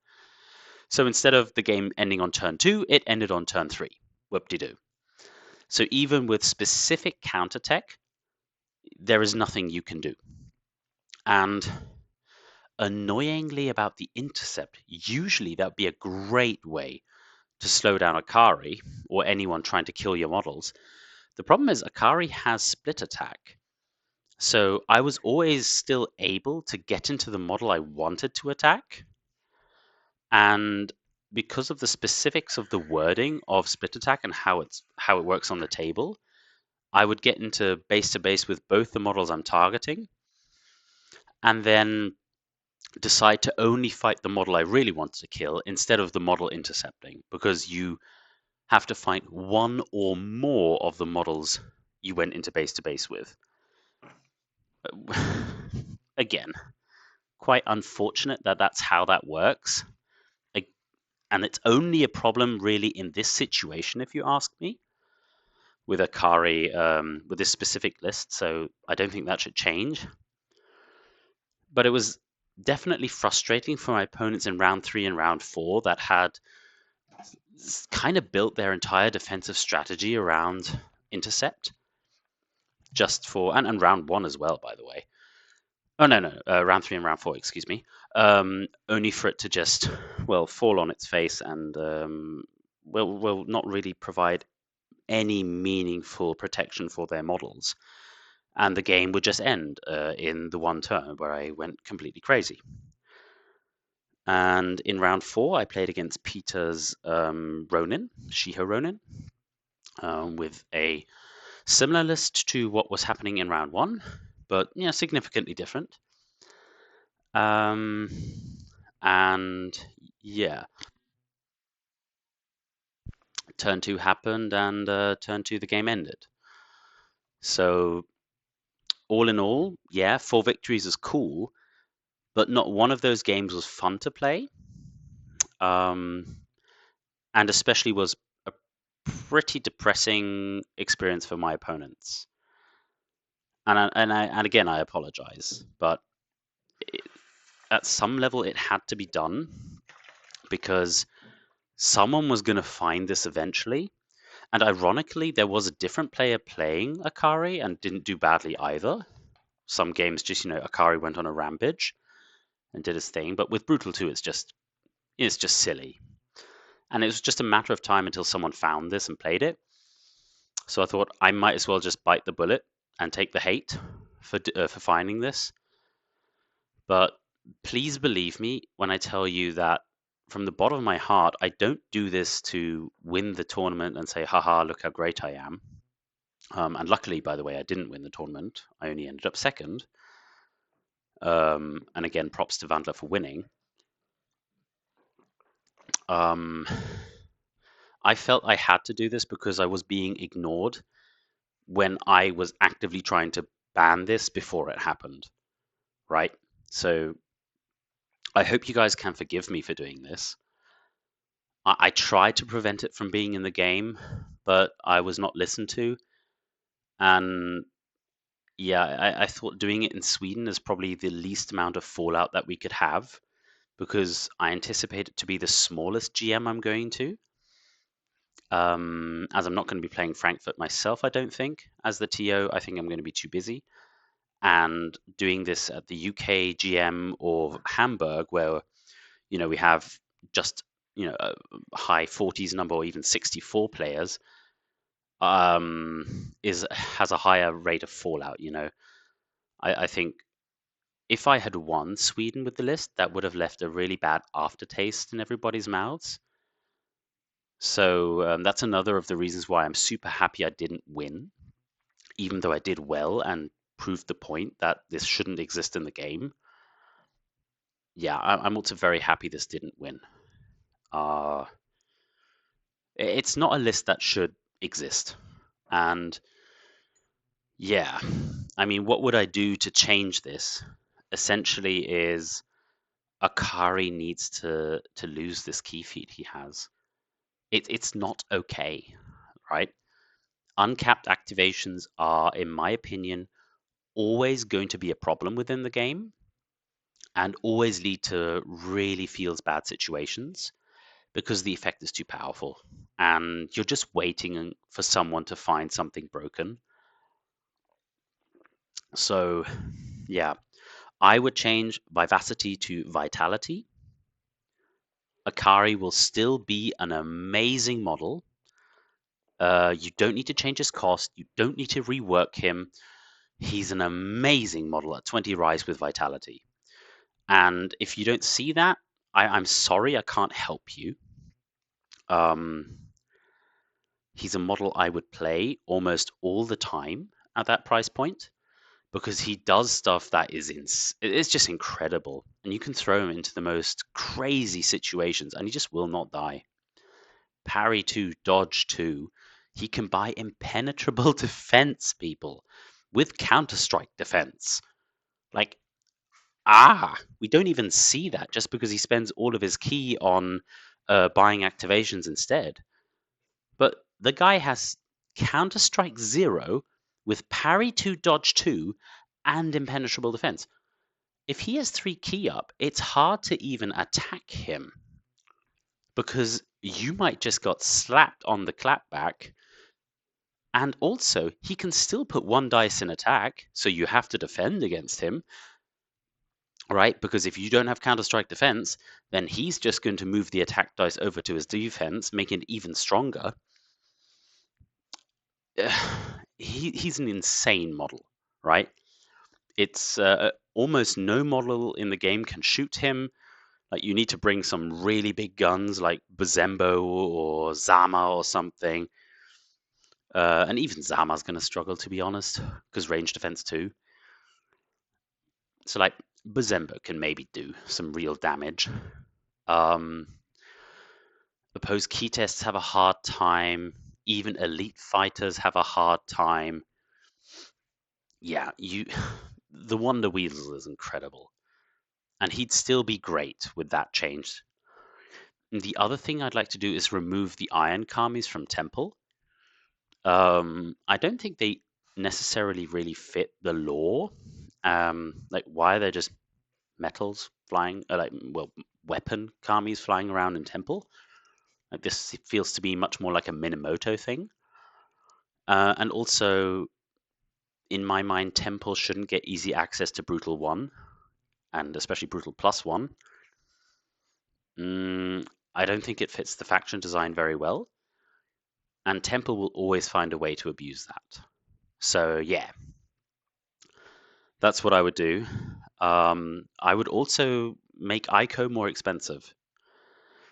So instead of the game ending on turn 2, it ended on turn 3. Whoop-de-doo. So even with specific counter tech, there is nothing you can do. And annoyingly about the intercept, usually that would be a great way to slow down Akari or anyone trying to kill your models. The problem is Akari has split attack. So I was always still able to get into the model I wanted to attack. And because of the specifics of the wording of split attack and how it works on the table, I would get into base to base with both the models I'm targeting, and then decide to only fight the model I really want to kill instead of the model intercepting, because you have to fight one or more of the models you went into base to base with. Again, quite unfortunate that that's how that works. And it's only a problem really in this situation, if you ask me, with Akari, with this specific list. So I don't think that should change. But it was definitely frustrating for my opponents in round 3 and round 4 that had kind of built their entire defensive strategy around intercept, just for and round 1 as well, by the way. Oh no, round 3 and round 4, excuse me. Only for it to just fall on its face and will not really provide any meaningful protection for their models. And the game would just end in the one turn where I went completely crazy. And in round 4, I played against Peter's Ronin, Shiho Ronin, with a similar list to what was happening in round 1, but significantly different. And yeah, turn 2 happened, and turn 2 the game ended. So all in all, yeah, 4 victories is cool, but not one of those games was fun to play. And especially was a pretty depressing experience for my opponents. And again, I apologize, but at some level, it had to be done because someone was going to find this eventually. And ironically, there was a different player playing Akari and didn't do badly either. Some games just, Akari went on a rampage and did his thing. But with Brutal 2, it's just silly. And it was just a matter of time until someone found this and played it. So I thought I might as well just bite the bullet and take the hate for finding this. But please believe me when I tell you that from the bottom of my heart, I don't do this to win the tournament and say, haha, look how great I am. And luckily, by the way, I didn't win the tournament. I only ended up second. And again, props to Vandler for winning. I felt I had to do this because I was being ignored when I was actively trying to ban this before it happened, right? So I hope you guys can forgive me for doing this. I tried to prevent it from being in the game, but I was not listened to. And yeah, I thought doing it in Sweden is probably the least amount of fallout that we could have because I anticipate it to be the smallest GM I'm going to. As I'm not going to be playing Frankfurt myself, I don't think. As the TO, I think I'm going to be too busy. And doing this at the UK GM or Hamburg, where we have just a high 40s number or even 64 players, has a higher rate of fallout. I think if I had won Sweden with the list, that would have left a really bad aftertaste in everybody's mouths. So that's another of the reasons why I'm super happy I didn't win, even though I did well and proved the point that this shouldn't exist in the game. Yeah, I'm also very happy this didn't win. It's not a list that should exist. And yeah, I mean, what would I do to change this? Essentially, is Akari needs to lose this key feat he has. It's not okay, right? Uncapped activations are, in my opinion, always going to be a problem within the game and always lead to really feels bad situations because the effect is too powerful and you're just waiting for someone to find something broken. So, yeah, I would change Vivacity to Vitality. Akari will still be an amazing model. You don't need to change his cost. You don't need to rework him. He's an amazing model at 20 Rise with Vitality. And if you don't see that, I'm sorry, I can't help you. Um, he's a model I would play almost all the time at that price point because he does stuff that it's just incredible. And you can throw him into the most crazy situations and he just will not die. Parry 2, dodge 2. He can buy impenetrable defense, people, with Counter-Strike defense. Like, we don't even see that just because he spends all of his key on buying activations instead. But the guy has Counter Strike 0 with parry 2, dodge 2, and impenetrable defense. If he has 3 key up, it's hard to even attack him because you might just got slapped on the clapback. And also, he can still put 1 dice in attack, so you have to defend against him. Right? Because if you don't have Counter Strike defense, then he's just going to move the attack dice over to his defense, making it even stronger. He's an insane model, right? It's almost no model in the game can shoot him. Like you need to bring some really big guns like Buzembo or Zama or something. And even Zama's going to struggle, to be honest, because range defense too. So like Buzembo can maybe do some real damage. Um, Opposed key tests have a hard time. Even elite fighters have a hard time. Yeah, the Wonder Weasel is incredible. And he'd still be great with that change. And the other thing I'd like to do is remove the Iron Kamis from Temple. I don't think they necessarily really fit the lore. Like why they're just metals flying, weapon Kamis flying around in Temple. Like this feels to be much more like a Minamoto thing. And also, in my mind, Temple shouldn't get easy access to Brutal 1, and especially Brutal Plus 1. I don't think it fits the faction design very well, and Temple will always find a way to abuse that. So, yeah, that's what I would do. I would also make Aiko more expensive.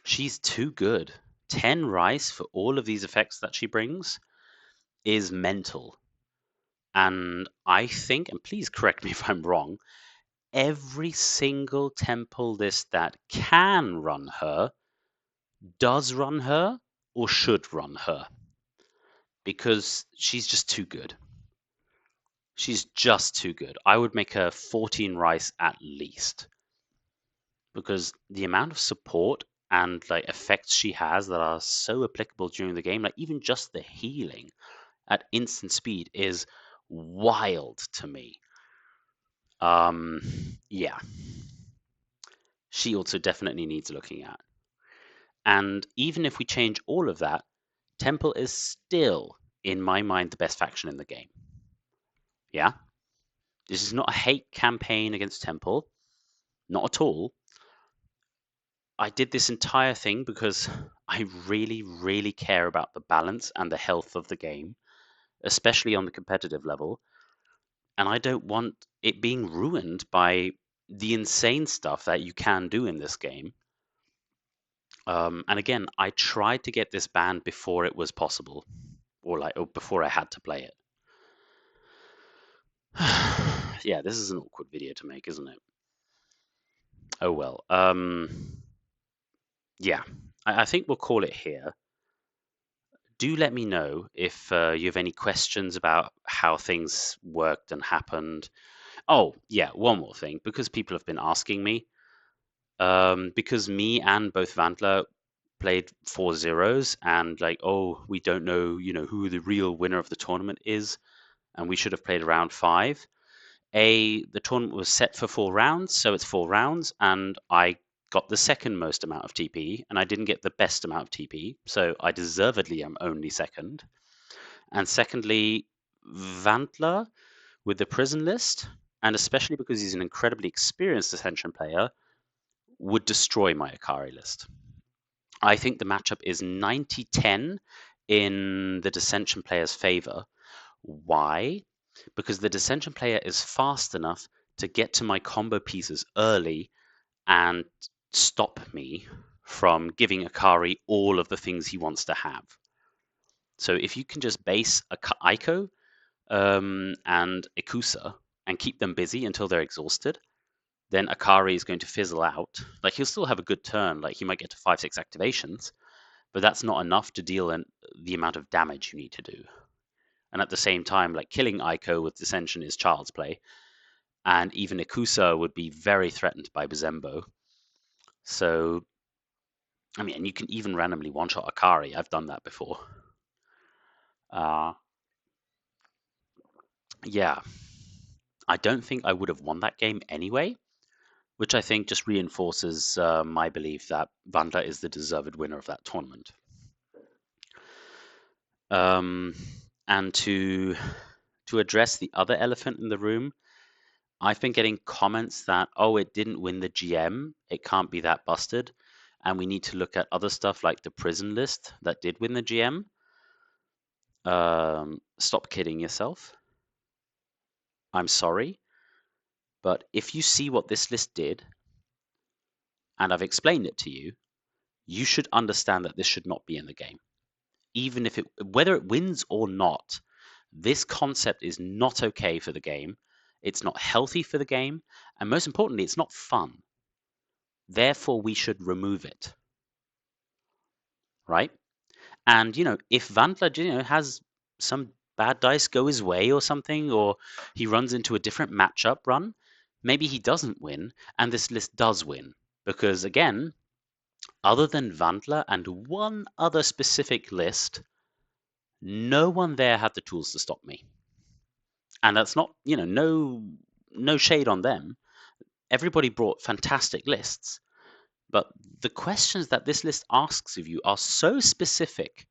She's too good. 10 rice for all of these effects that she brings is mental. And I think, and please correct me if I'm wrong, every single temple list that can run her does run her or should run her because she's just too good. She's just too good. I would make her 14 rice at least because the amount of support and like effects she has that are so applicable during the game, like even just the healing at instant speed is wild to me. Um, yeah, she also definitely needs looking at. And even if we change all of that, Temple is still, in my mind, the best faction in the game. Yeah? This is not a hate campaign against Temple. Not at all. I did this entire thing because I really, really care about the balance and the health of the game, especially on the competitive level. And I don't want it being ruined by the insane stuff that you can do in this game. And again, I tried to get this banned before it was possible, or before I had to play it. Yeah, this is an awkward video to make, isn't it? Oh well. Yeah, I think we'll call it here. do let me know if you have any questions about how things worked and happened. Oh, yeah, one more thing, because people have been asking me, because me and both Vandler played 4-0s and like, oh, we don't know, who the real winner of the tournament is, and we should have played around 5. The tournament was set for 4 rounds, so it's 4 rounds, and I got the second most amount of TP, and I didn't get the best amount of TP, so I deservedly am only second. And secondly, Vantler with the prison list, and especially because he's an incredibly experienced Ascension player, would destroy my Akari list. I think the matchup is 90-10 in the Dissension player's favor. Why? Because the Dissension player is fast enough to get to my combo pieces early and stop me from giving Akari all of the things he wants to have. So if you can just base Aiko and Ikusa and keep them busy until they're exhausted, then Akari is going to fizzle out. Like he'll still have a good turn, like he might get to 5-6 activations, but that's not enough to deal in the amount of damage you need to do. And at the same time, like killing Aiko with Dissension is child's play, and even Ikusa would be very threatened by Bizembo. So, I mean, and you can even randomly one-shot Akari. I've done that before. Uh, yeah, I don't think I would have won that game anyway, which I think just reinforces my belief that Vandla is the deserved winner of that tournament. And to address the other elephant in the room, I've been getting comments that, oh, it didn't win the GM, it can't be that busted, and we need to look at other stuff like the prison list that did win the GM. Stop kidding yourself. I'm sorry, but if you see what this list did, and I've explained it to you, you should understand that this should not be in the game. Even if whether it wins or not, this concept is not okay for the game. It's not healthy for the game, and most importantly, it's not fun. Therefore, we should remove it. Right? And if Vandla, has some bad dice go his way or something, or he runs into a different matchup run, maybe he doesn't win, and this list does win. Because again, other than Vandla and one other specific list, no one there had the tools to stop me. And that's not, no shade on them. Everybody brought fantastic lists. But the questions that this list asks of you are so specific.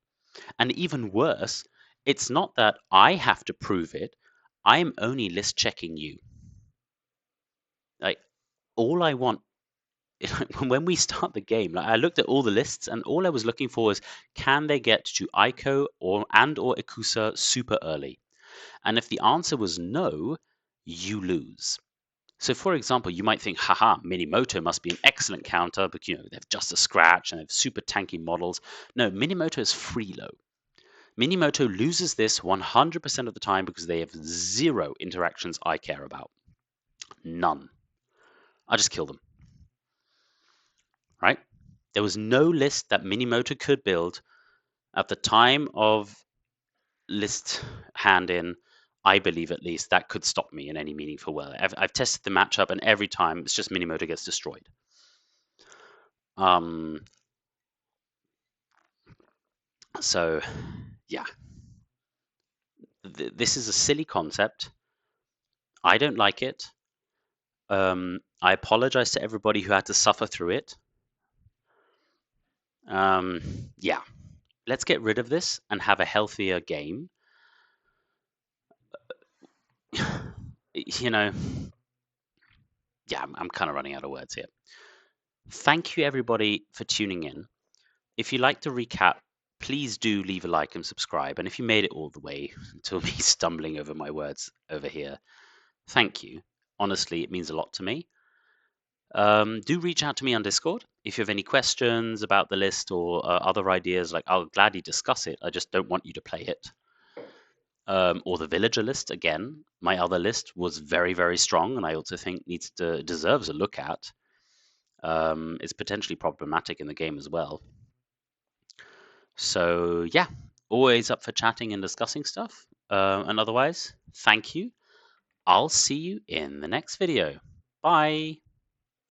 And even worse, it's not that I have to prove it. I am only list checking you. Like, all I want, when we start the game, like I looked at all the lists and all I was looking for is, can they get to Aiko or Ikusa super early? And if the answer was no, you lose. So, for example, you might think, haha, Minimoto must be an excellent counter, but they have just a scratch and they have super tanky models. No, Minimoto is Freelo. Minimoto loses this 100% of the time because they have 0 interactions I care about. None. I just kill them. Right? There was no list that Minimoto could build at the time of list hand in, I believe at least, that could stop me in any meaningful way. I've tested the matchup, and every time it's just Minimoto gets destroyed. So, yeah. This is a silly concept. I don't like it. I apologize to everybody who had to suffer through it. Yeah. Let's get rid of this and have a healthier game. Yeah, I'm kind of running out of words here. Thank you, everybody, for tuning in. If you like the recap, please do leave a like and subscribe. And if you made it all the way to me stumbling over my words over here, thank you. Honestly, it means a lot to me. Do reach out to me on Discord if you have any questions about the list or other ideas. Like, I'll gladly discuss it. I just don't want you to play it. Or the villager list again. My other list was very, very strong, and I also think deserves a look at. It's potentially problematic in the game as well. So yeah, Always up for chatting and discussing stuff. And otherwise, thank you. I'll see you in the next video. Bye.